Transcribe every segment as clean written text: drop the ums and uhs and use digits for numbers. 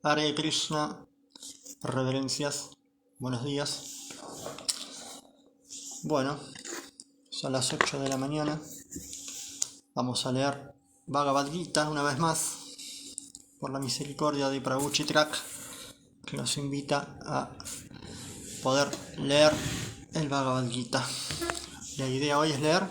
Hare Krishna, reverencias, buenos días. Bueno, son las 8 de la mañana. Vamos a leer Bhagavad Gita una vez más, por la misericordia de Prabhu Chitrak, que nos invita a poder leer el Bhagavad Gita. La idea hoy es leer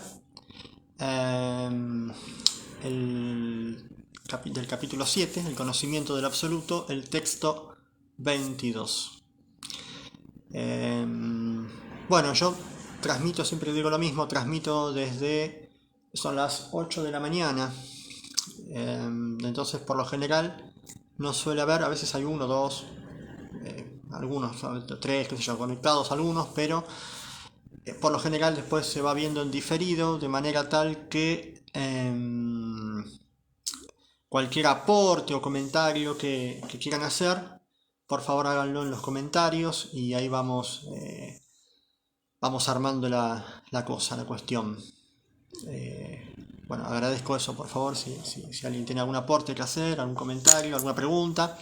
del capítulo 7, el conocimiento del absoluto, el texto 22. Bueno, yo transmito, siempre digo lo mismo, transmito son las 8 de la mañana, entonces por lo general no suele haber, a veces hay uno, dos, algunos, tres, qué sé yo, conectados algunos, pero por lo general después se va viendo en diferido, de manera tal que cualquier aporte o comentario que quieran hacer, por favor háganlo en los comentarios y ahí vamos armando la cuestión. Bueno, agradezco eso, por favor, si alguien tiene algún aporte que hacer, algún comentario, alguna pregunta,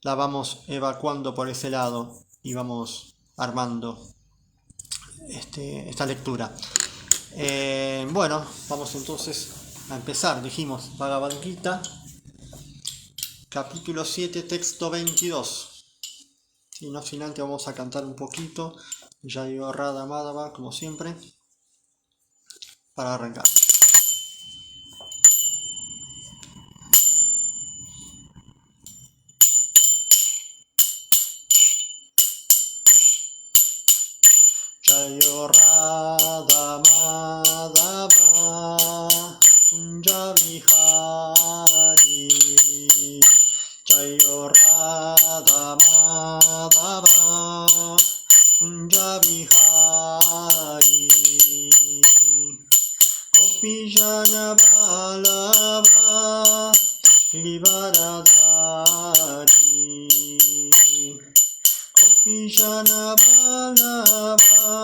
la vamos evacuando por ese lado y vamos armando esta lectura. Bueno, vamos entonces a empezar. Dijimos Bhagavad Gita, capítulo 7, texto 22. Y no sin antes vamos a cantar un poquito Jayo Radha Madhava, como siempre, para arrancar. Jayo Radha Madhava Kunja Vihari, Jayo Radha Madhava Kunja Vihari, Gopijana Vallabha Giridharadhari, Gopijana Vallabha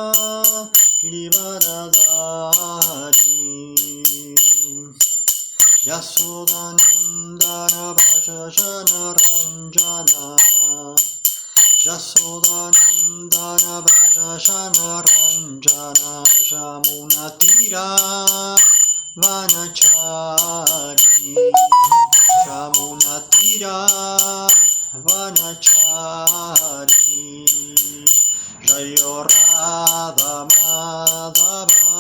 Giridharadhari, Yasodanandana Vrajajana Ranjana, Yasodanandana Vrajajana Ranjana, Yamunatira Vanachari, Yamunatira Vanachari, Jayo Radha Madhava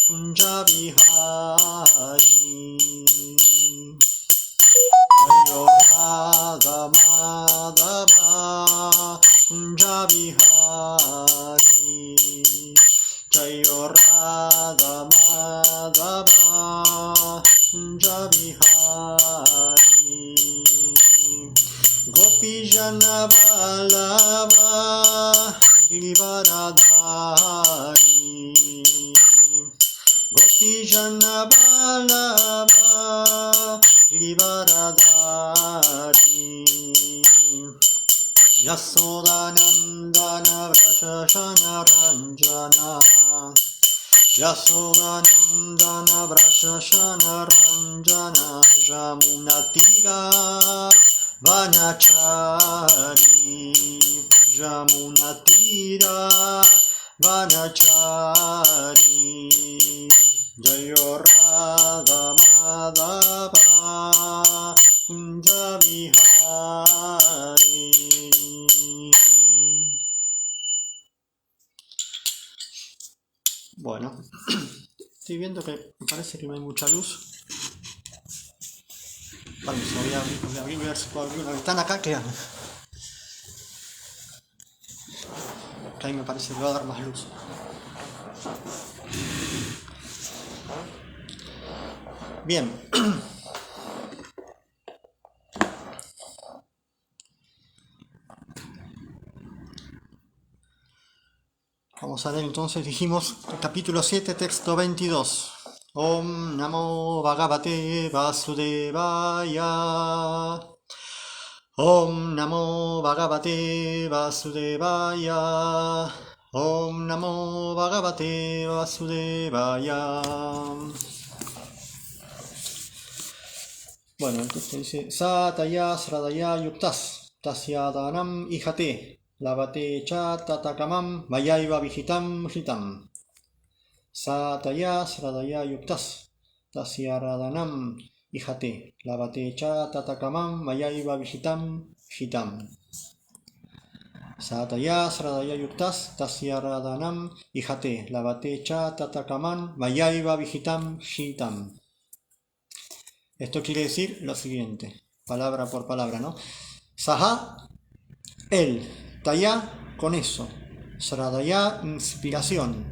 Kunja Vihari, Jayo Radha Madhava Kunja Vihari, Jayo Radha Madhava Kunja Vihari, Gopijana Vallabha Giridharadhari, Gopijana Vallabha Giridharadhari, Yasodanandana Vrajajana Ranjana, Yasodanandana Vrajajana Ranjana, Yamunatira Vanachari, Yamunatira Vanachari, Jayo Radha Madhava Kunja Vihari. Bueno, estoy viendo que me parece que no hay mucha luz. Vamos, voy a abrir, ver si puedo abrir una ventana acá, que ahí me parece que va a dar más luz. Bien. Vamos a ver entonces, dijimos, capítulo 7, texto 22. Om Namo Bhagavate Vasudevaya. Om Namo Bhagavate Vasudevaya. Om Namo Bhagavate Vasudevaya. Bueno, entonces dice, Sataya Sradaya Yuktas, Tasya Danam Ijate, Lavate Cha Tatakamam, Mayaiva Vigitam Hitam. Sataya Sradaya Yuktas, Tasya Radanam Ijate, Lavate Cha Tatakamam, Mayaiva Vigitam Hitam. Sataya Sradaya Yuktas, Tasya Radanam Ijate, Lavate Cha Tatakamam, Mayaiva Vigitam Hitam. Esto quiere decir lo siguiente, palabra por palabra, ¿no? Saha, él. Taya, con eso. Sradaya, inspiración.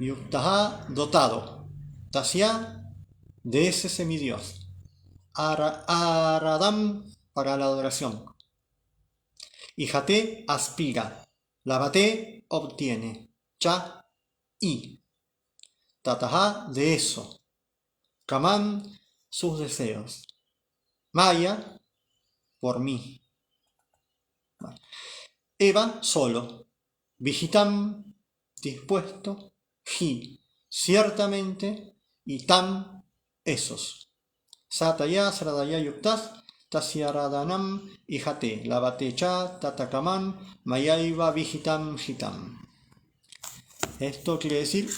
Yuktaha, dotado. Tasya, de ese semidios. Aradam, para la adoración. Ijate, aspira. Lavate, obtiene. Cha, y. Tataha, de eso. Kaman, sus deseos. Maya, por mí. Eva, solo. Vigitam, dispuesto. Hi, ciertamente. Y tam, esos. Sataya, Sradaya Yuktas, Tasya Radanam, Ijate, Lavate Cha, Tatakaman, Mayaiva Vigitam Hitam. Esto quiere decir,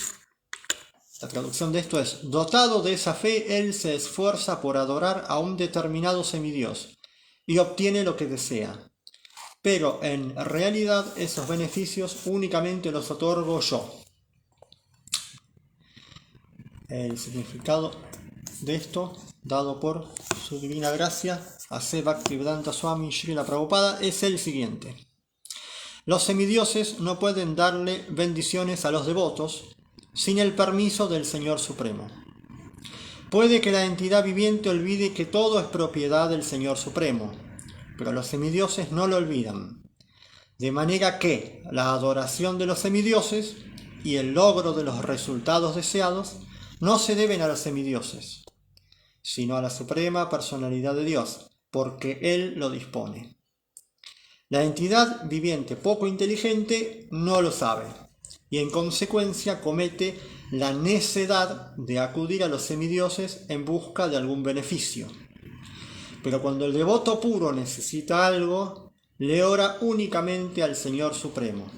la traducción de esto es, dotado de esa fe, él se esfuerza por adorar a un determinado semidios y obtiene lo que desea. Pero en realidad esos beneficios únicamente los otorgo yo. El significado de esto, dado por su divina gracia, Ase Bhaktivedanta Swami Srila Prabhupada, es el siguiente. Los semidioses no pueden darle bendiciones a los devotos sin el permiso del Señor Supremo. Puede que la entidad viviente olvide que todo es propiedad del Señor Supremo, pero los semidioses no lo olvidan. De manera que la adoración de los semidioses y el logro de los resultados deseados no se deben a los semidioses, sino a la suprema personalidad de Dios, porque Él lo dispone. La entidad viviente poco inteligente no lo sabe, y en consecuencia comete la necedad de acudir a los semidioses en busca de algún beneficio. Pero cuando el devoto puro necesita algo, le ora únicamente al Señor Supremo.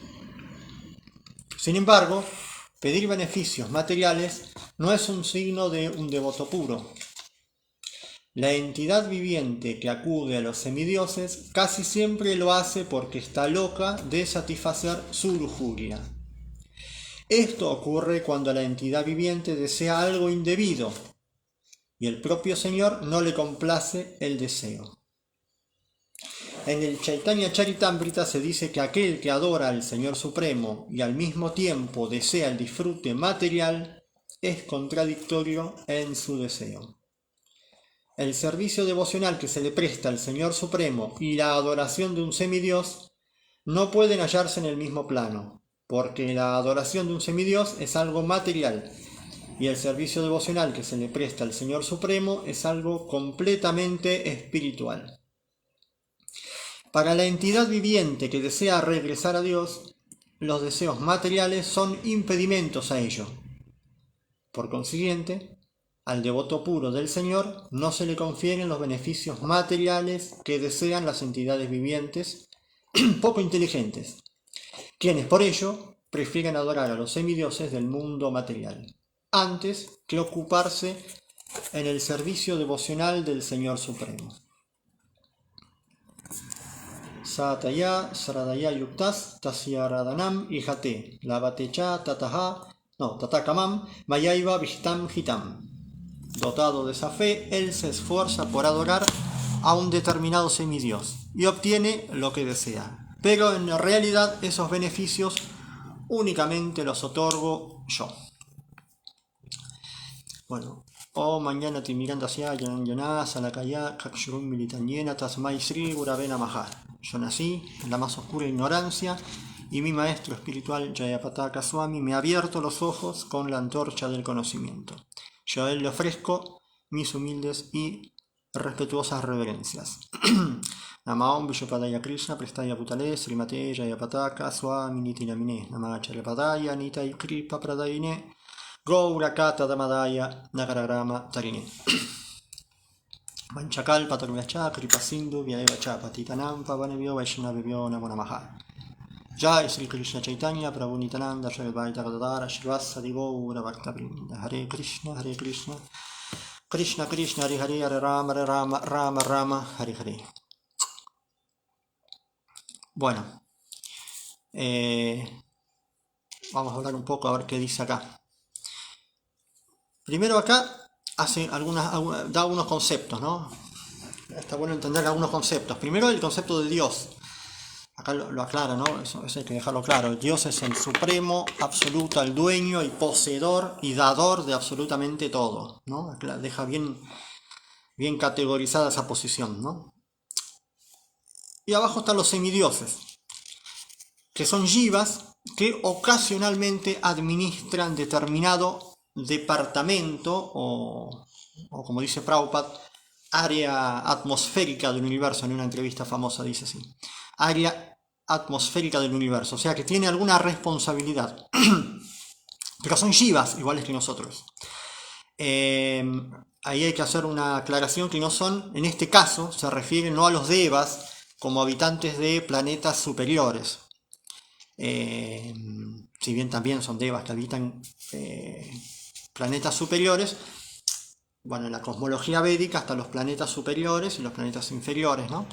Sin embargo, pedir beneficios materiales no es un signo de un devoto puro. La entidad viviente que acude a los semidioses casi siempre lo hace porque está loca de satisfacer su lujuria. Esto ocurre cuando la entidad viviente desea algo indebido y el propio Señor no le complace el deseo. En el Chaitanya Charitamrita se dice que aquel que adora al Señor Supremo y al mismo tiempo desea el disfrute material es contradictorio en su deseo. El servicio devocional que se le presta al Señor Supremo y la adoración de un semidios no pueden hallarse en el mismo plano, porque la adoración de un semidios es algo material y el servicio devocional que se le presta al Señor Supremo es algo completamente espiritual. Para la entidad viviente que desea regresar a Dios, los deseos materiales son impedimentos a ello. Por consiguiente, al devoto puro del Señor no se le confieren los beneficios materiales que desean las entidades vivientes poco inteligentes, quienes por ello prefieren adorar a los semidioses del mundo material, antes que ocuparse en el servicio devocional del Señor Supremo. Sataya Sradaya Yuktas Tasya Radanam Ijate Lavate Cha Tatakamam Mayaiva Vigitam Hitam. Dotado de esa fe, él se esfuerza por adorar a un determinado semidios y obtiene lo que desea. Pero en realidad esos beneficios únicamente los otorgo yo. Bueno, mañana te mirando hacia Yanayana, Salakaya, Kakshurum Militanyena, Tasmai Sri, Gurave Namaha. Yo nací en la más oscura ignorancia y mi maestro espiritual Jayapataka Swami me ha abierto los ojos con la antorcha del conocimiento. Yo a él le ofrezco mis humildes y respetuosas reverencias. Namaom Vishupadaya Krishna Prestaya Putale Srimate Jayapataka Swami Nitinamine Namacharyapadaya Nitai Kripa Pradayine Gaurakata Damadaya Nagaragrama Tarine. Manchakal, Patarvyacha, Kripasindu, Vyadevacha, Patitanam, Pavanebhyo, Vaishnavebhyo, Namo Namaha. Jai Sri Krishna Chaitanya, Prabhu Nityananda, Shri Advaita Gadadara, Shivasa Digaura Bhaktavrinda. Hare Krishna, Krishna Krishna, Hare Hare, Hare Rama, Rama Rama, Hare Hare. Bueno, vamos a hablar un poco a ver qué dice acá. Primero acá da algunos conceptos, ¿no? Está bueno entender algunos conceptos. Primero el concepto de Dios. Acá lo aclara, ¿no? Eso hay que dejarlo claro. Dios es el supremo, absoluto, el dueño y poseedor y dador de absolutamente todo, ¿no? Deja bien categorizada esa posición, ¿no? Y abajo están los semidioses, que son jivas que ocasionalmente administran determinado departamento o como dice Prabhupada, área atmosférica del universo. En una entrevista famosa dice así: área atmosférica del universo, o sea que tiene alguna responsabilidad. Pero son jivas iguales que nosotros. Ahí hay que hacer una aclaración que no son, en este caso se refiere no a los devas como habitantes de planetas superiores, si bien también son devas que habitan planetas superiores. Bueno, en la cosmología védica están los planetas superiores y los planetas inferiores, ¿no?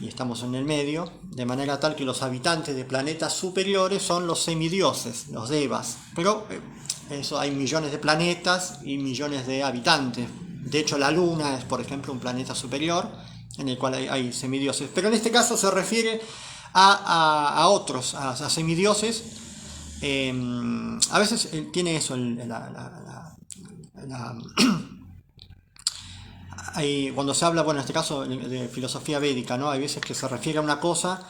Y estamos en el medio, de manera tal que los habitantes de planetas superiores son los semidioses, los devas. Pero eso, hay millones de planetas y millones de habitantes. De hecho, la Luna es, por ejemplo, un planeta superior en el cual hay semidioses. Pero en este caso se refiere a otros, a semidioses. A veces tiene eso, cuando se habla, bueno, en este caso de filosofía védica, ¿no? Hay veces que se refiere a una cosa.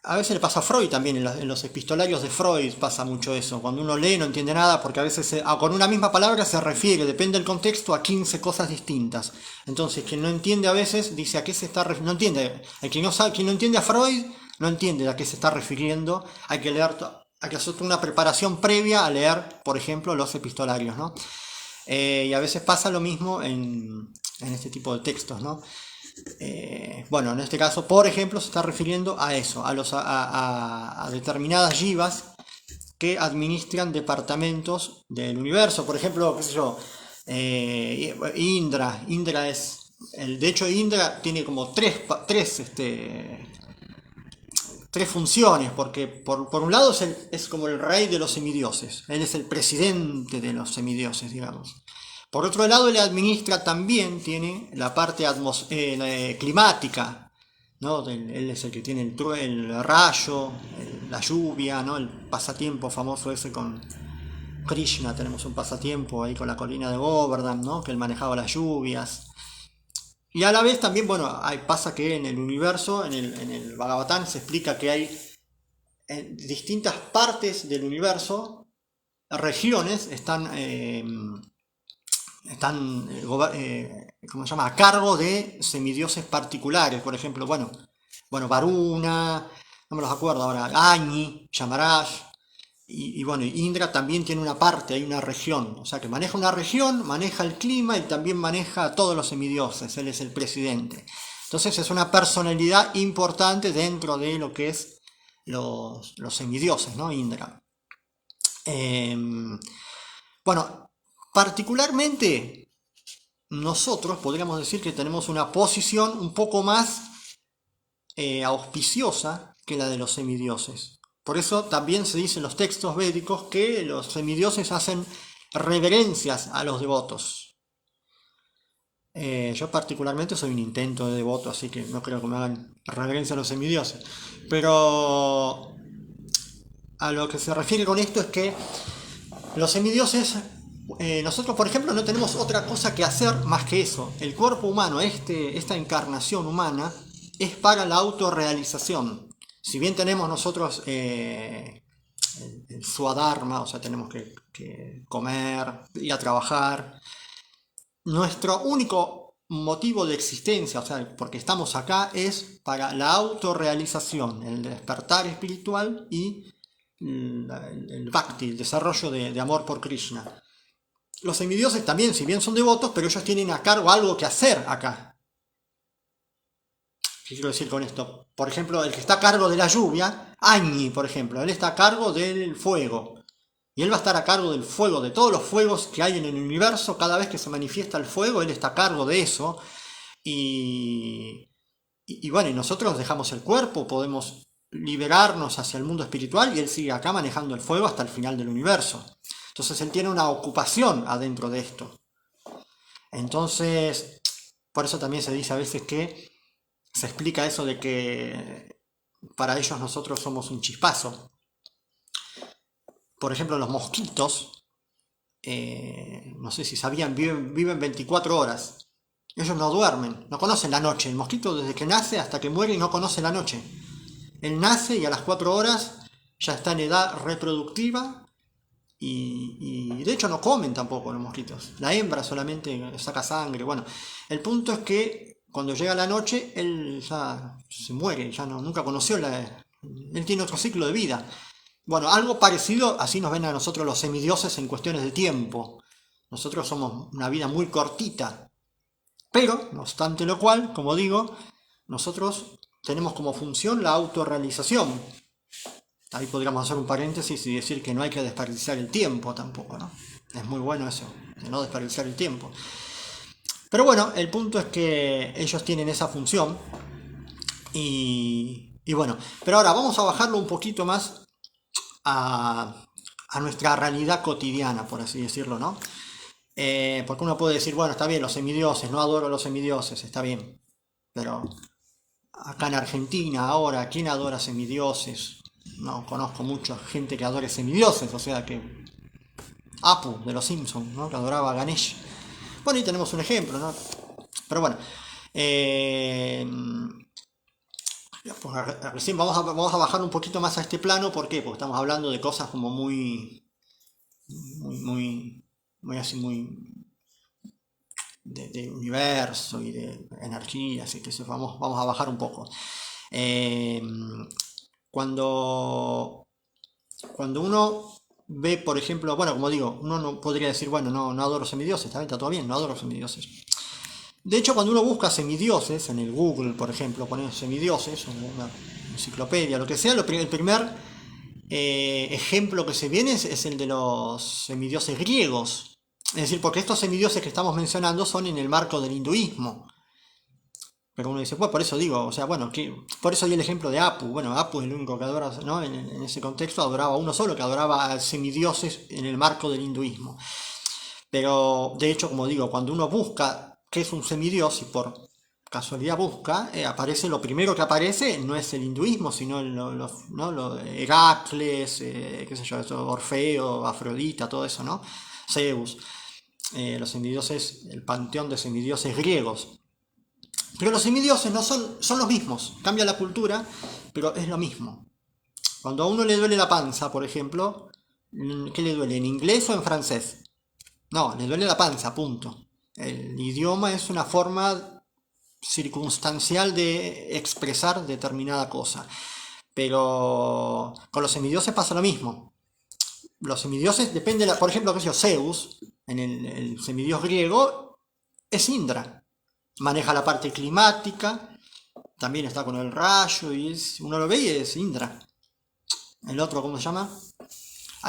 A veces le pasa a Freud también, en los epistolarios de Freud pasa mucho eso. Cuando uno lee no entiende nada porque a veces con una misma palabra se refiere, depende del contexto, a 15 cosas distintas. Entonces, quien no entiende a veces dice a qué se está refiriendo. No entiende. Quien no entiende a Freud no entiende a qué se está refiriendo. Hay que hacer una preparación previa a leer, por ejemplo, los epistolarios, ¿no? Y a veces pasa lo mismo en este tipo de textos, ¿no? Bueno, en este caso, por ejemplo, se está refiriendo a eso, a determinadas jivas que administran departamentos del universo. Por ejemplo, qué sé yo, Indra es, de hecho Indra tiene como tres funciones, porque por un lado es como el rey de los semidioses, él es el presidente de los semidioses, digamos. Por otro lado, él administra también, tiene la parte climática, ¿no? Él es el que tiene el rayo, la lluvia, ¿no? El pasatiempo famoso ese con Krishna, tenemos un pasatiempo ahí con la colina de Govardhan, ¿no? Que él manejaba las lluvias. Y a la vez también, bueno, pasa que en el universo, en el Bhagavatam, se explica que hay en distintas partes del universo, regiones están ¿cómo se llama?, a cargo de semidioses particulares. Por ejemplo, bueno, Varuna, no me los acuerdo ahora, Agni, Yamaraj, y bueno, Indra también tiene una parte, hay una región, o sea que maneja una región, maneja el clima y también maneja a todos los semidioses, él es el presidente. Entonces es una personalidad importante dentro de lo que es los semidioses, ¿no? Indra. Bueno, particularmente nosotros podríamos decir que tenemos una posición un poco más auspiciosa que la de los semidioses. Por eso también se dice en los textos védicos que los semidioses hacen reverencias a los devotos. Yo particularmente soy un intento de devoto, así que no creo que me hagan reverencia a los semidioses. Pero a lo que se refiere con esto es que los semidioses, nosotros por ejemplo no tenemos otra cosa que hacer más que eso. El cuerpo humano, esta encarnación humana, es para la autorrealización. Si bien tenemos nosotros el swadharma, o sea, tenemos que comer, ir a trabajar, nuestro único motivo de existencia, o sea, porque estamos acá, es para la autorrealización, el despertar espiritual y el bhakti, el desarrollo de amor por Krishna. los semidioses también, si bien son devotos, pero ellos tienen a cargo algo que hacer acá. ¿Qué quiero decir con esto? Por ejemplo, el que está a cargo de la lluvia, Agni, por ejemplo, él está a cargo del fuego. Y él va a estar a cargo del fuego, de todos los fuegos que hay en el universo. Cada vez que se manifiesta el fuego, él está a cargo de eso. Y bueno, y nosotros dejamos el cuerpo, podemos liberarnos hacia el mundo espiritual y él sigue acá manejando el fuego hasta el final del universo. Entonces él tiene una ocupación adentro de esto. Entonces, por eso también se dice a veces que se explica eso de que para ellos nosotros somos un chispazo. Por ejemplo, los mosquitos, no sé si sabían, viven 24 horas. Ellos no duermen, no conocen la noche. El mosquito desde que nace hasta que muere no conoce la noche. Él nace y a las 4 horas ya está en edad reproductiva y de hecho no comen tampoco los mosquitos. La hembra solamente saca sangre. Bueno, el punto es que cuando llega la noche él ya se muere, ya no, nunca conoció él tiene otro ciclo de vida. Bueno, algo parecido, así nos ven a nosotros los semidioses en cuestiones de tiempo. Nosotros somos una vida muy cortita. Pero, no obstante lo cual, como digo, nosotros tenemos como función la autorrealización. Ahí podríamos hacer un paréntesis y decir que no hay que desperdiciar el tiempo tampoco, ¿no? Es muy bueno eso, de no desperdiciar el tiempo. Pero bueno, el punto es que ellos tienen esa función y bueno, pero ahora vamos a bajarlo un poquito más a nuestra realidad cotidiana, por así decirlo, ¿no? Porque uno puede decir, bueno, está bien, los semidioses, no adoro a los semidioses, está bien, pero acá en Argentina ahora, ¿quién adora semidioses? No conozco mucha gente que adore semidioses, o sea que Apu de los Simpsons, ¿no? Que adoraba a Ganesh. Bueno, y tenemos un ejemplo, ¿no? Pero bueno, pues recién vamos a bajar un poquito más a este plano, ¿por qué? Porque estamos hablando de cosas como muy así, muy de universo y de energía, así que vamos a bajar un poco. Eh, cuando uno ve, por ejemplo, bueno, como digo, uno no podría decir, bueno, no adoro semidioses, está todo bien, no adoro semidioses. De hecho, cuando uno busca semidioses en el Google, por ejemplo, pone semidioses, o una enciclopedia, lo que sea, el primer ejemplo que se viene es el de los semidioses griegos. Es decir, porque estos semidioses que estamos mencionando son en el marco del hinduismo. Pero uno dice, pues por eso digo, o sea, bueno, por eso di el ejemplo de Apu. Bueno, Apu es el único que adora, ¿no? En ese contexto adoraba a uno solo, que adoraba a semidioses en el marco del hinduismo. Pero, de hecho, como digo, cuando uno busca qué es un semidios y por casualidad busca, aparece, lo primero que aparece no es el hinduismo, sino ¿no? Heracles, qué sé yo, Orfeo, Afrodita, todo eso, ¿no? Zeus, los semidioses, el panteón de semidioses griegos. Pero los semidioses no son los mismos, cambia la cultura, pero es lo mismo. Cuando a uno le duele la panza, por ejemplo, ¿qué le duele? ¿En inglés o en francés? No, le duele la panza, punto. El idioma es una forma circunstancial de expresar determinada cosa. Pero con los semidioses pasa lo mismo. Los semidioses depende, por ejemplo, que es Zeus, en el semidios griego, es Indra. Maneja la parte climática, también está con el rayo y uno lo ve y es Indra. El otro, ¿cómo se llama?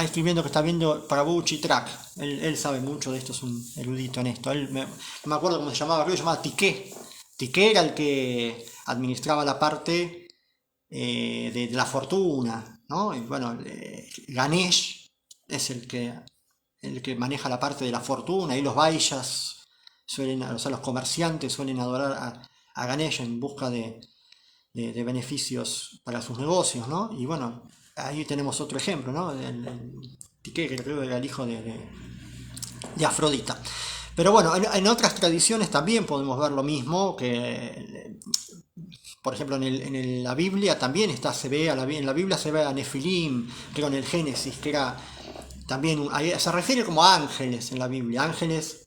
Estoy viendo que está viendo Prabhu Chitrak. Él sabe mucho de esto, es un erudito en esto. No me acuerdo cómo se llamaba, creo que se llamaba Tiké. Tiké era el que administraba la parte de la fortuna, ¿no? Y bueno, Ganesh es el que maneja la parte de la fortuna y los vaishas o sea, los comerciantes suelen adorar a Ganesh en busca de beneficios para sus negocios, ¿no? Y bueno, ahí tenemos otro ejemplo, ¿no? Tiké, que creo que era el hijo de Afrodita. Pero bueno, en otras tradiciones también podemos ver lo mismo, que por ejemplo en la Biblia también en la Biblia se ve a Nefilim, creo en el Génesis, que era también, se refiere como a ángeles en la Biblia, ángeles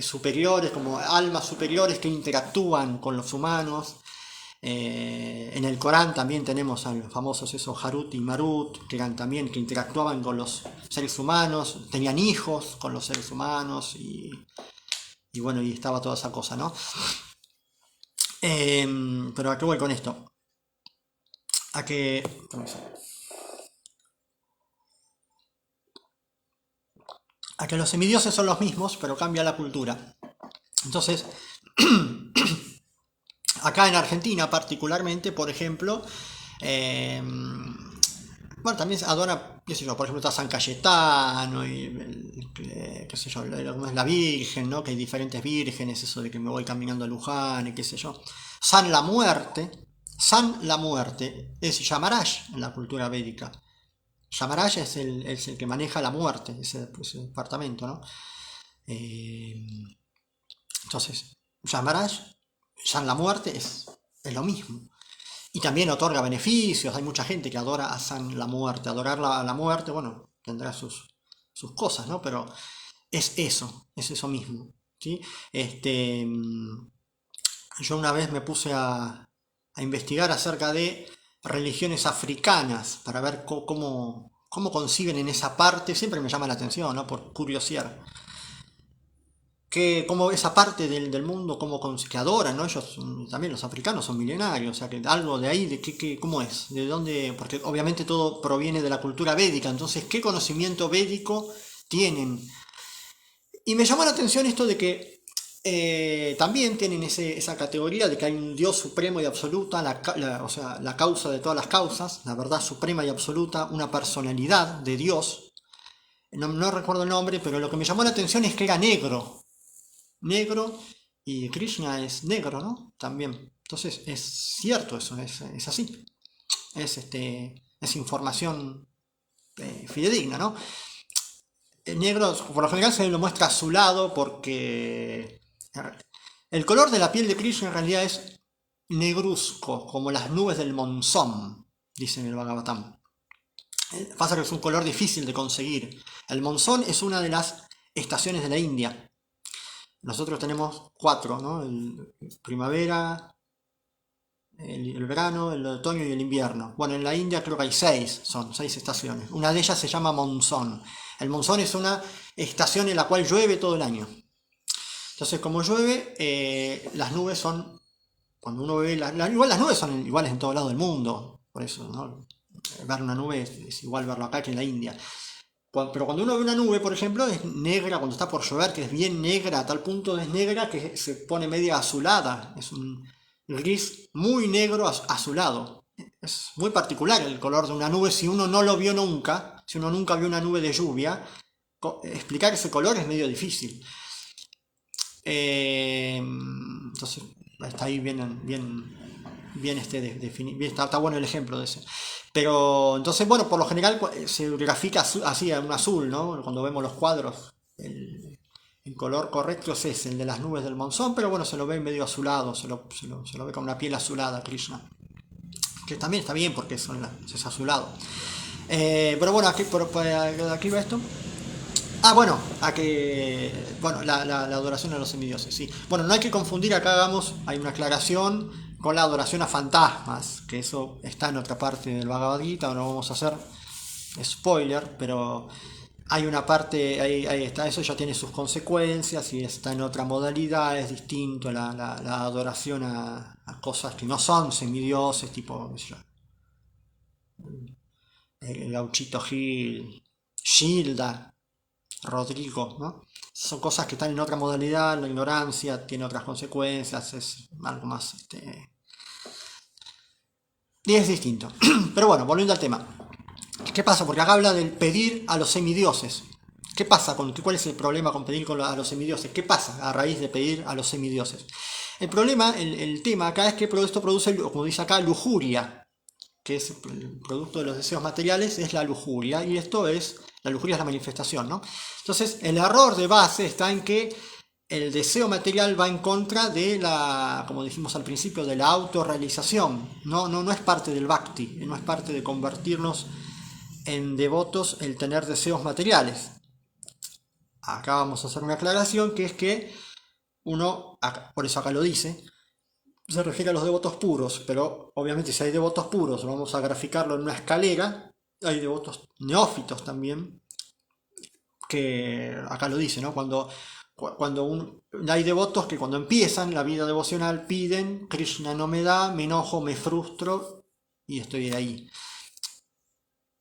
superiores, como almas superiores que interactúan con los humanos. En el Corán también tenemos a los famosos esos Harut y Marut, que eran también que interactuaban con los seres humanos, tenían hijos con los seres humanos y bueno, y estaba toda esa cosa, ¿no? Pero ¿a qué voy con esto? A que... A que los semidioses son los mismos, pero cambia la cultura. Entonces, acá en Argentina particularmente, por ejemplo, eh, bueno, también adora, qué sé yo, por ejemplo, está San Cayetano y, qué sé yo, como es la Virgen, ¿no? Que hay diferentes vírgenes, eso de que me voy caminando a Luján y qué sé yo. San la Muerte, San la Muerte es Yamarash en la cultura védica. Yamarash es el que maneja la muerte, ese departamento, ¿no? Eh, entonces, Yamarash, San la Muerte es lo mismo. Y también otorga beneficios, hay mucha gente que adora a San la Muerte. Adorar la muerte, bueno, tendrá sus cosas, ¿no? Pero es eso mismo, ¿sí? Yo una vez me puse a investigar acerca de religiones africanas para ver cómo conciben en esa parte, siempre me llama la atención, ¿no? Por curiosidad como esa parte del mundo que adoran, ¿no? Ellos también los africanos son milenarios, o sea que algo de ahí, ¿cómo es? ¿De dónde? Porque obviamente todo proviene de la cultura védica, entonces, ¿qué conocimiento védico tienen? Y me llama la atención esto de que también tienen esa categoría de que hay un Dios supremo y absoluta, o sea, la causa de todas las causas, la verdad suprema y absoluta, una personalidad de Dios. No recuerdo el nombre, pero lo que me llamó la atención es que era negro y Krishna es negro, ¿no? También. Entonces es cierto eso, es así. Es información fidedigna, ¿no? El negro por lo general se lo muestra azulado porque el color de la piel de Krishna en realidad es negruzco, como las nubes del monzón, dice en el Bhagavatam. Pasa que es un color difícil de conseguir. El monzón es una de las estaciones de la India. Nosotros tenemos 4, ¿no? El primavera, el verano, el otoño y el invierno. Bueno, en la India creo que hay 6, son 6 estaciones. Una de ellas se llama monzón. El monzón es una estación en la cual llueve todo el año. Entonces, como llueve, las nubes son, cuando uno ve, igual las nubes son iguales en todo lado del mundo, por eso, ¿no? Ver una nube es igual verlo acá que en la India. Pero cuando uno ve una nube, por ejemplo, es negra cuando está por llover, que es bien negra, a tal punto es negra que se pone media azulada. Es un gris muy negro azulado. Es muy particular el color de una nube. Si uno no lo vio nunca, si uno nunca vio una nube de lluvia, explicar ese color es medio difícil. Entonces, está ahí bien definido. Está bueno el ejemplo de ese. Pero entonces, bueno, por lo general se grafica así en un azul, ¿no? Cuando vemos los cuadros, el color correcto es ese, el de las nubes del monzón, pero bueno, se lo ve medio azulado, se lo ve con una piel azulada, Krishna. Que también está bien porque es azulado. Pero bueno, aquí va esto. Ah, bueno, bueno, la adoración a los semidioses, sí. Bueno, no hay que confundir, hay una aclaración con la adoración a fantasmas, que eso está en otra parte del Bhagavad Gita, no vamos a hacer spoiler, pero hay una parte, ahí está, eso ya tiene sus consecuencias y está en otra modalidad, es distinto la adoración a cosas que no son semidioses, tipo, qué sé yo, el Gauchito Gil, Gilda, Rodrigo, ¿no? Son cosas que están en otra modalidad, la ignorancia tiene otras consecuencias, es algo más, y es distinto. Pero bueno, volviendo al tema. ¿Qué pasa? Porque acá habla del pedir a los semidioses. ¿Qué pasa? ¿Cuál es el problema con pedir a los semidioses? ¿Qué pasa a raíz de pedir a los semidioses? El problema, el tema acá es que esto produce, como dice acá, lujuria, que es el producto de los deseos materiales, es la lujuria, y la lujuria es la manifestación, ¿no? Entonces, el error de base está en que el deseo material va en contra de como dijimos al principio, de la autorrealización, no es parte del bhakti, no es parte de convertirnos en devotos el tener deseos materiales. Acá vamos a hacer una aclaración, que es que uno, por eso acá lo dice, se refiere a los devotos puros, pero obviamente si hay devotos puros, vamos a graficarlo en una escalera, hay devotos neófitos también, que acá lo dice, ¿no? Hay devotos que cuando empiezan la vida devocional piden, Krishna no me da, me enojo, me frustro y estoy ahí.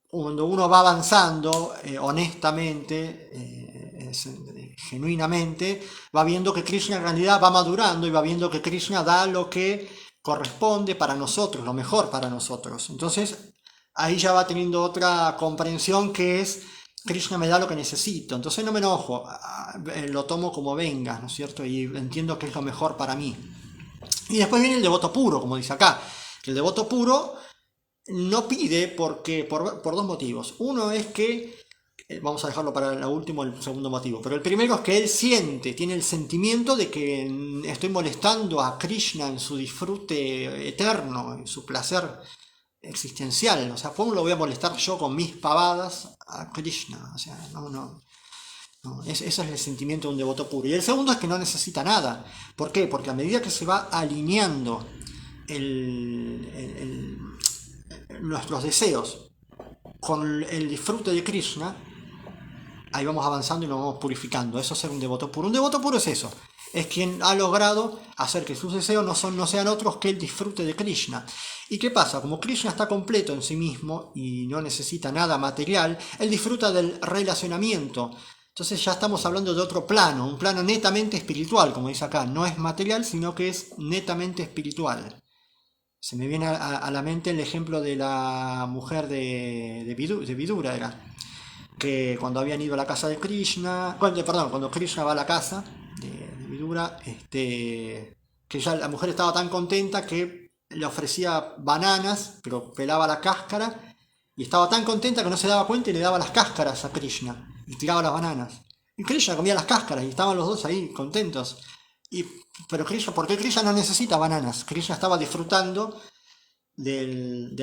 Cuando uno va avanzando honestamente, genuinamente, va viendo que Krishna en realidad va madurando y va viendo que Krishna da lo que corresponde para nosotros, lo mejor para nosotros. Entonces ahí ya va teniendo otra comprensión que es Krishna me da lo que necesito, entonces no me enojo, lo tomo como venga, ¿no es cierto? Y entiendo que es lo mejor para mí. Y después viene el devoto puro, como dice acá, que el devoto puro no pide porque por dos motivos. Uno es que, vamos a dejarlo para el último, el segundo motivo, pero el primero es que él tiene el sentimiento de que estoy molestando a Krishna en su disfrute eterno, en su placer existencial. O sea, ¿cómo lo voy a molestar yo con mis pavadas a Krishna? O sea, no, ese es el sentimiento de un devoto puro. Y el segundo es que no necesita nada. ¿Por qué? Porque a medida que se va alineando el, el, nuestros deseos con el disfrute de Krishna, ahí vamos avanzando y nos vamos purificando. Eso es ser un devoto puro. Un devoto puro es eso. Es quien ha logrado hacer que sus deseos no sean otros que el disfrute de Krishna. ¿Y qué pasa? Como Krishna está completo en sí mismo y no necesita nada material, él disfruta del relacionamiento. Entonces ya estamos hablando de otro plano, un plano netamente espiritual, como dice acá. No es material, sino que es netamente espiritual. Se me viene a la mente el ejemplo de la mujer de Vidura, era, que cuando habían ido a la casa de Krishna, cuando Krishna va a la casa de Vidura, que ya la mujer estaba tan contenta que le ofrecía bananas, pero pelaba la cáscara, y estaba tan contenta que no se daba cuenta y le daba las cáscaras a Krishna, y tiraba las bananas. Y Krishna comía las cáscaras y estaban los dos ahí contentos. Y, pero Krishna, ¿por qué Krishna no necesita bananas? Krishna estaba disfrutando del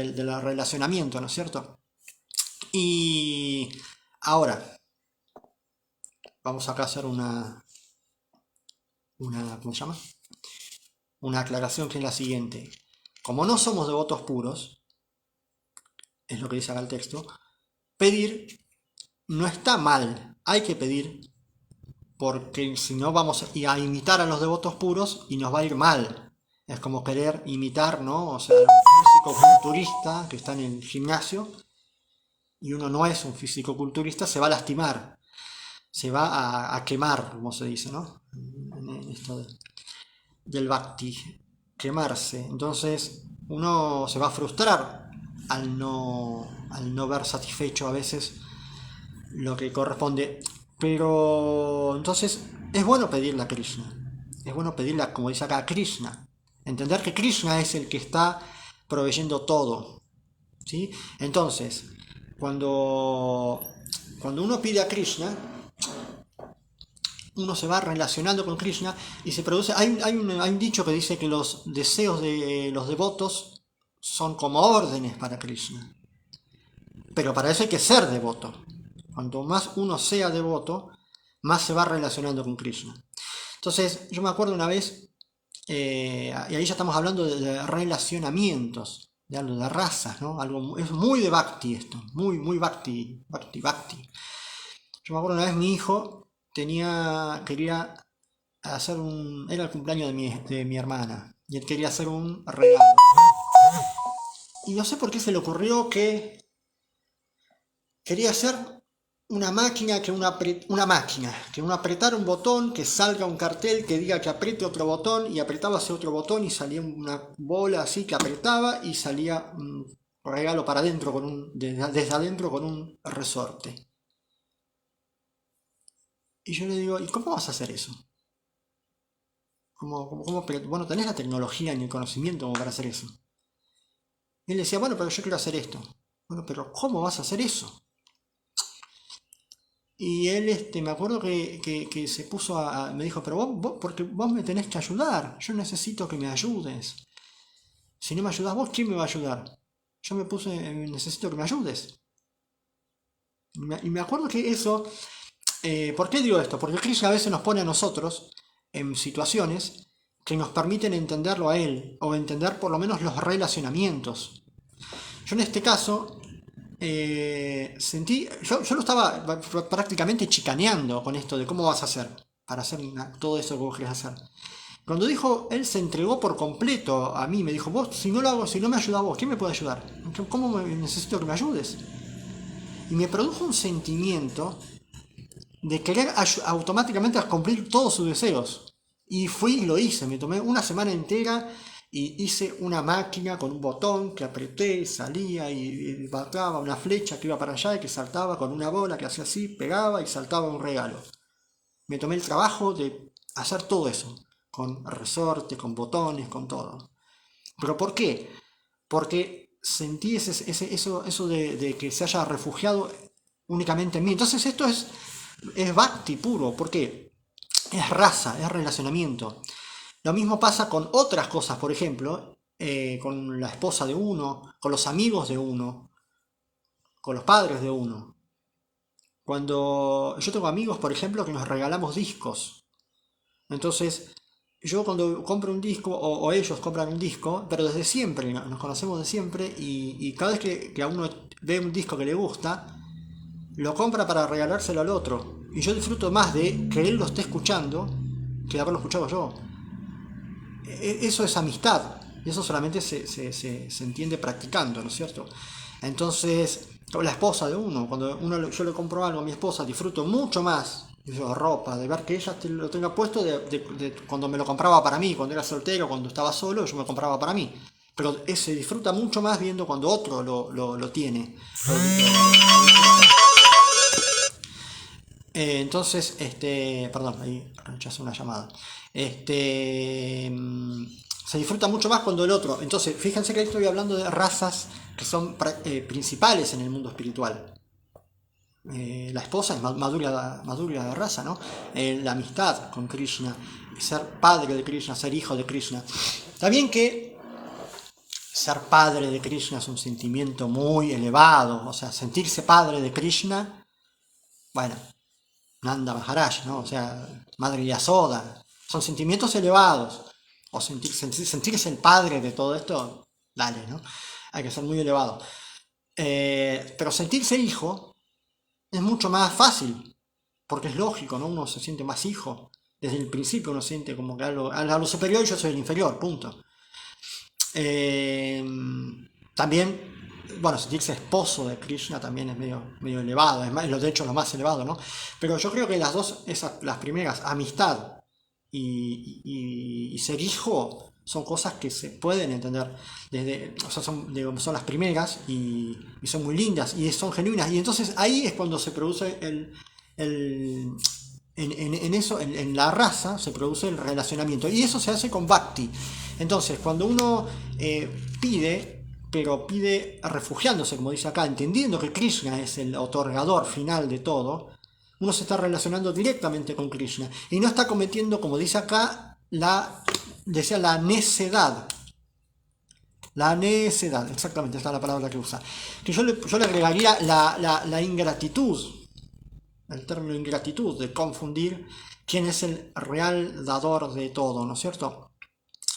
relacionamiento, ¿no es cierto? Y ahora, vamos acá a hacer ¿cómo se llama? Una aclaración que es la siguiente. Como no somos devotos puros, es lo que dice acá el texto, pedir no está mal, hay que pedir, porque si no vamos a imitar a los devotos puros y nos va a ir mal. Es como querer imitar, ¿no? O sea, un físico-culturista que está en el gimnasio y uno no es un físico-culturista, se va a lastimar, se va a quemar, como se dice, ¿no? En esto del bhakti, quemarse. Entonces uno se va a frustrar al no ver satisfecho a veces lo que corresponde. Pero entonces es bueno pedirle a Krishna. Es bueno pedirle, como dice acá, a Krishna. Entender que Krishna es el que está proveyendo todo. ¿Sí? Entonces, cuando uno pide a Krishna, uno se va relacionando con Krishna y se produce. Hay un dicho que dice que los deseos de los devotos son como órdenes para Krishna. Pero para eso hay que ser devoto. Cuanto más uno sea devoto, más se va relacionando con Krishna. Entonces, yo me acuerdo una vez, y ahí ya estamos hablando de relacionamientos, de razas, ¿no? Es muy de bhakti esto, muy bhakti. Yo me acuerdo una vez mi hijo quería era el cumpleaños de mi hermana, y él quería hacer un regalo. Y no sé por qué se le ocurrió que quería hacer una máquina que uno apretara un botón, que salga un cartel que diga que apriete otro botón, y apretaba ese otro botón y salía una bola así que apretaba y salía un regalo para adentro desde adentro con un resorte. Y yo le digo, ¿y cómo vas a hacer eso? Bueno, tenés la tecnología ni el conocimiento como para hacer eso. Y él decía, bueno, pero yo quiero hacer esto. Bueno, pero ¿cómo vas a hacer eso? Y él, me acuerdo que se puso me dijo, pero porque vos me tenés que ayudar, yo necesito que me ayudes. Si no me ayudas vos, ¿quién me va a ayudar? Yo me puse, necesito que me ayudes. Y me acuerdo que eso, ¿por qué digo esto? Porque Krishna a veces nos pone a nosotros en situaciones que nos permiten entenderlo a él, o entender por lo menos los relacionamientos. Yo en este caso yo lo estaba prácticamente chicaneando con esto de cómo vas a hacer para hacer todo eso que vos querés hacer. Cuando dijo, él se entregó por completo a mí, me dijo, vos, si no lo hago, si no me ayudas vos, ¿quién me puede ayudar? ¿Cómo necesito que me ayudes? Y me produjo un sentimiento de querer automáticamente cumplir todos sus deseos. Y fui y lo hice, me tomé una semana entera y hice una máquina con un botón que apreté y salía y bataba una flecha que iba para allá y que saltaba con una bola que hacía así, pegaba y saltaba un regalo. Me tomé el trabajo de hacer todo eso, con resortes, con botones, con todo. ¿Pero por qué? Porque sentí eso de que se haya refugiado únicamente en mí. Entonces esto es bhakti puro. ¿Por qué? Es raza, es relacionamiento. Lo mismo pasa con otras cosas, por ejemplo, con la esposa de uno, con los amigos de uno, con los padres de uno. Cuando yo tengo amigos, por ejemplo, que nos regalamos discos. Entonces, yo cuando compro un disco, o ellos compran un disco, pero desde siempre, nos conocemos de siempre, y cada vez que a uno ve un disco que le gusta, lo compra para regalárselo al otro. Y yo disfruto más de que él lo esté escuchando que de haberlo escuchado yo. Eso es amistad. Y eso solamente se entiende practicando, ¿no es cierto? Entonces, la esposa de uno, cuando yo le compro algo a mi esposa, disfruto mucho más de ropa, de ver que ella lo tenga puesto, de cuando me lo compraba para mí, cuando era soltero, cuando estaba solo, yo me lo compraba para mí. Pero se disfruta mucho más viendo cuando otro lo tiene. Entonces, perdón, ahí rechazé una llamada. Se disfruta mucho más cuando el otro. Entonces, fíjense que estoy hablando de razas que son principales en el mundo espiritual. La esposa es madura de raza, ¿no? La amistad con Krishna, ser padre de Krishna, ser hijo de Krishna. Está bien que ser padre de Krishna es un sentimiento muy elevado, o sea, sentirse padre de Krishna, bueno, Nanda Maharaj, ¿no? O sea, Madre Yasoda, son sentimientos elevados. O sentirse el padre de todo esto, dale, ¿no? Hay que ser muy elevado. Pero sentirse hijo es mucho más fácil, porque es lógico, ¿no? Uno se siente más hijo. Desde el principio uno siente como que a lo superior yo soy el inferior, punto. También, bueno, sentirse esposo de Krishna también es medio elevado, de hecho lo más elevado, ¿no? Pero yo creo que las dos, las primeras, amistad y ser hijo, son cosas que se pueden entender o sea, son las primeras y son muy lindas y son genuinas. Y entonces ahí es cuando se produce en la raza se produce el relacionamiento y eso se hace con bhakti. Entonces cuando uno pide, pero pide refugiándose, como dice acá, entendiendo que Krishna es el otorgador final de todo, uno se está relacionando directamente con Krishna y no está cometiendo, como dice acá, la necedad. La necedad, exactamente, esta es la palabra que usa. Que yo le agregaría la ingratitud, el término ingratitud, de confundir quién es el real dador de todo, ¿no es cierto?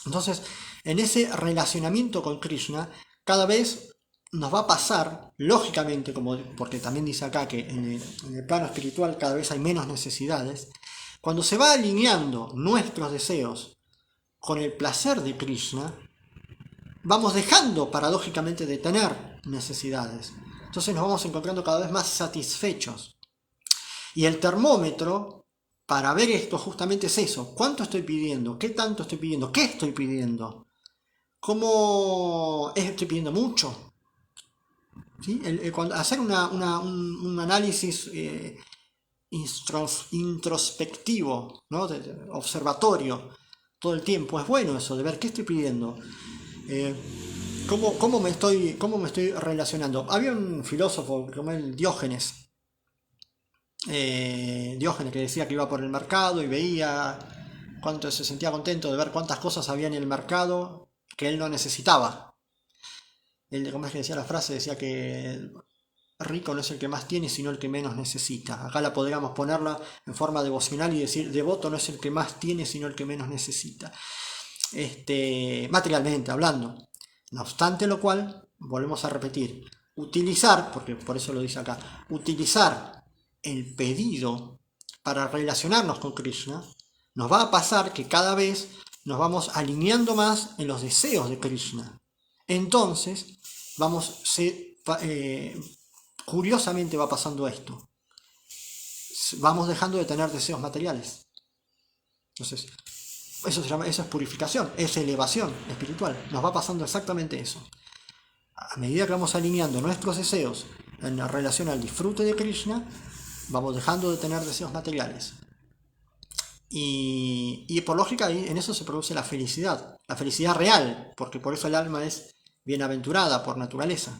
Entonces, en ese relacionamiento con Krishna, cada vez nos va a pasar, lógicamente, porque también dice acá que en el plano espiritual cada vez hay menos necesidades, cuando se va alineando nuestros deseos con el placer de Krishna, vamos dejando paradójicamente de tener necesidades. Entonces nos vamos encontrando cada vez más satisfechos. Y el termómetro para ver esto justamente es eso. ¿Cuánto estoy pidiendo? ¿Qué tanto estoy pidiendo? ¿Qué estoy pidiendo? ¿Cómo estoy pidiendo mucho? ¿Sí? Hacer un análisis introspectivo, ¿no? Observatorio todo el tiempo. Es bueno eso, de ver qué estoy pidiendo. ¿Cómo me estoy relacionando? Había un filósofo como el Diógenes. Diógenes que decía que iba por el mercado y veía cuánto se sentía contento de ver cuántas cosas había en el mercado que él no necesitaba. Él, como es que decía la frase, decía que rico no es el que más tiene, sino el que menos necesita. Acá la podríamos ponerla en forma devocional y decir, devoto no es el que más tiene, sino el que menos necesita. materialmente hablando. No obstante lo cual, volvemos a repetir, utilizar, porque por eso lo dice acá, utilizar el pedido para relacionarnos con Krishna, nos va a pasar que cada vez nos vamos alineando más en los deseos de Krishna. Entonces, curiosamente va pasando esto. Vamos dejando de tener deseos materiales. Entonces, eso es purificación, es elevación espiritual. Nos va pasando exactamente eso. A medida que vamos alineando nuestros deseos en relación al disfrute de Krishna, vamos dejando de tener deseos materiales. Y por lógica en eso se produce la felicidad real, porque por eso el alma es bienaventurada por naturaleza,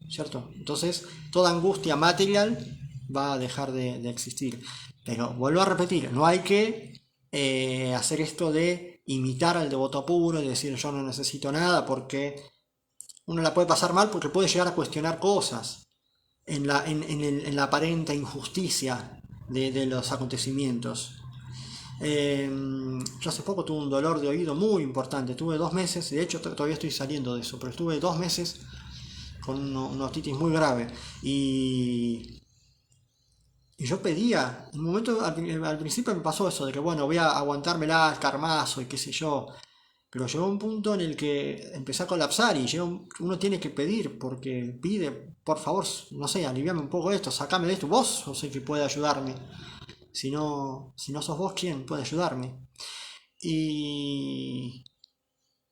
¿cierto? Entonces toda angustia material va a dejar de existir. Pero vuelvo a repetir, no hay que hacer esto de imitar al devoto puro y decir yo no necesito nada, porque uno la puede pasar mal porque puede llegar a cuestionar cosas en la aparente injusticia de los acontecimientos. Yo hace poco tuve un dolor de oído muy importante, tuve 2 meses, de hecho todavía estoy saliendo de eso, pero estuve 2 meses con una otitis muy grave y yo pedía, en un momento al principio me pasó eso, de que bueno, voy a aguantármela, el carmazo y qué sé yo, pero llegó un punto en el que empecé a colapsar y uno tiene que pedir, porque pide, por favor, no sé, aliviame un poco esto, sacame de esto, vos no sé que puede ayudarme. Si no sos vos, ¿quién puede ayudarme? Y,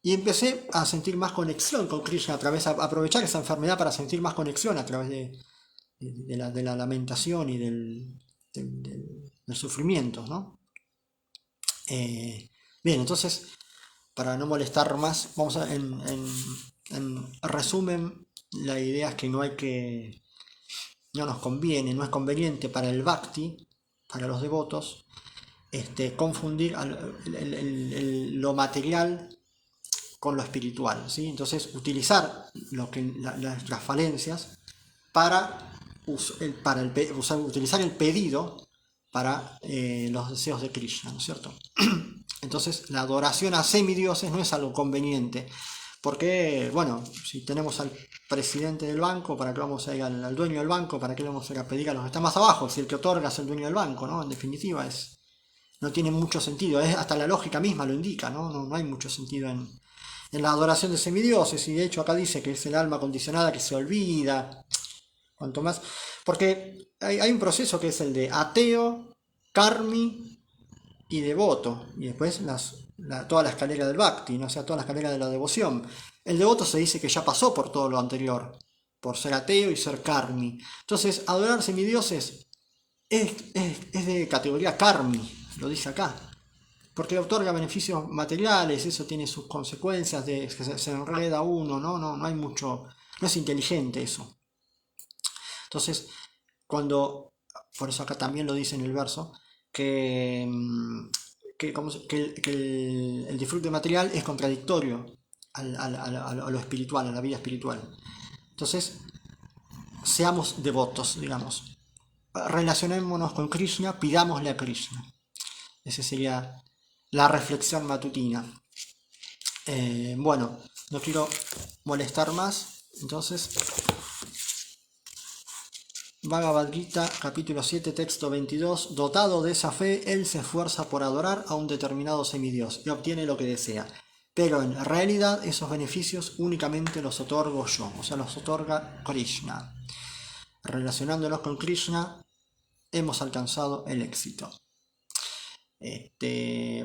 y empecé a sentir más conexión con Krishna a aprovechar esa enfermedad para sentir más conexión a través de la lamentación y del sufrimiento, ¿no? Bien, entonces, para no molestar más, vamos en resumen, la idea es que no nos conviene, no es conveniente para el bhakti, para los devotos, confundir lo material con lo espiritual, ¿sí? Entonces utilizar nuestras falencias para, utilizar el pedido para los deseos de Krishna, ¿no es cierto? Entonces la adoración a semidioses no es algo conveniente, porque, bueno, si tenemos al presidente del banco, ¿para qué vamos a ir al dueño del banco? ¿Para qué le vamos a ir a pedir a los que están más abajo? Si el que otorga es el dueño del banco, ¿no? En definitiva no tiene mucho sentido, hasta la lógica misma lo indica, ¿no? No hay mucho sentido en la adoración de semidioses, y de hecho acá dice que es el alma condicionada que se olvida, cuanto más, porque hay un proceso que es el de ateo, karmi y devoto, y después toda la escalera del bhakti, ¿no? O sea, toda la escalera de la devoción. El devoto se dice que ya pasó por todo lo anterior, por ser ateo y ser karmi. Entonces, adorar semidioses es de categoría karmi, lo dice acá, porque otorga beneficios materiales, eso tiene sus consecuencias de que se enreda uno, no hay mucho, no es inteligente eso. Entonces, por eso acá también lo dice en el verso, que, el disfrute material es contradictorio a lo espiritual, a la vida espiritual. Entonces, seamos devotos, digamos. Relacionémonos con Krishna, pidámosle a Krishna. Esa sería la reflexión matutina. Bueno, no quiero molestar más, entonces Bhagavad Gita, capítulo 7, texto 22. Dotado de esa fe, él se esfuerza por adorar a un determinado semidios y obtiene lo que desea. Pero en realidad esos beneficios únicamente los otorgo yo, o sea, los otorga Krishna. Relacionándonos con Krishna, hemos alcanzado el éxito.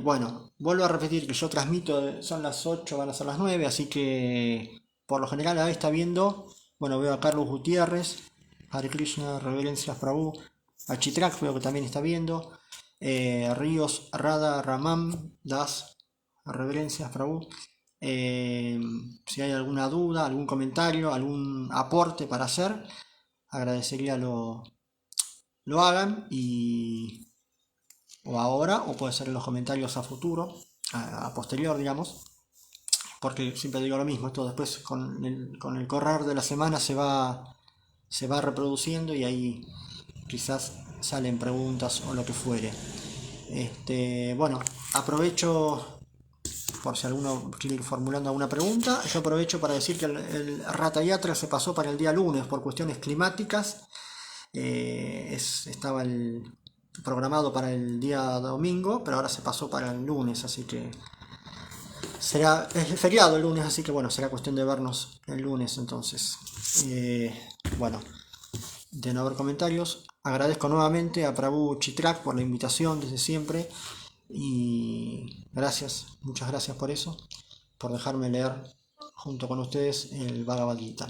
Bueno, vuelvo a repetir que yo transmito, son las 8, van a ser las 9, así que por lo general ahí está viendo, bueno, veo a Carlos Gutiérrez, Hare Krishna, reverencias Prabhu, a Chitrak veo que también está viendo, Ríos Radha Ramam Das, reverencias Prabhu. Si hay alguna duda, algún comentario, algún aporte para hacer, agradecería lo hagan, o ahora, o puede ser en los comentarios a futuro, a posterior, digamos, porque siempre digo lo mismo, esto después con el correr de la semana se va reproduciendo y ahí quizás salen preguntas o lo que fuere. Bueno, aprovecho por si alguno quiere ir formulando alguna pregunta. Yo aprovecho para decir que el Ratha Yatra se pasó para el día lunes por cuestiones climáticas. Estaba programado para el día domingo, pero ahora se pasó para el lunes, así que es feriado el lunes, así que bueno, será cuestión de vernos el lunes entonces. Bueno, de no haber comentarios, agradezco nuevamente a Prabhu Chitrak por la invitación desde siempre y gracias, muchas gracias por eso, por dejarme leer junto con ustedes el Bhagavad Gita.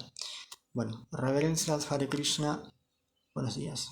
Bueno, reverencias, Hare Krishna, buenos días.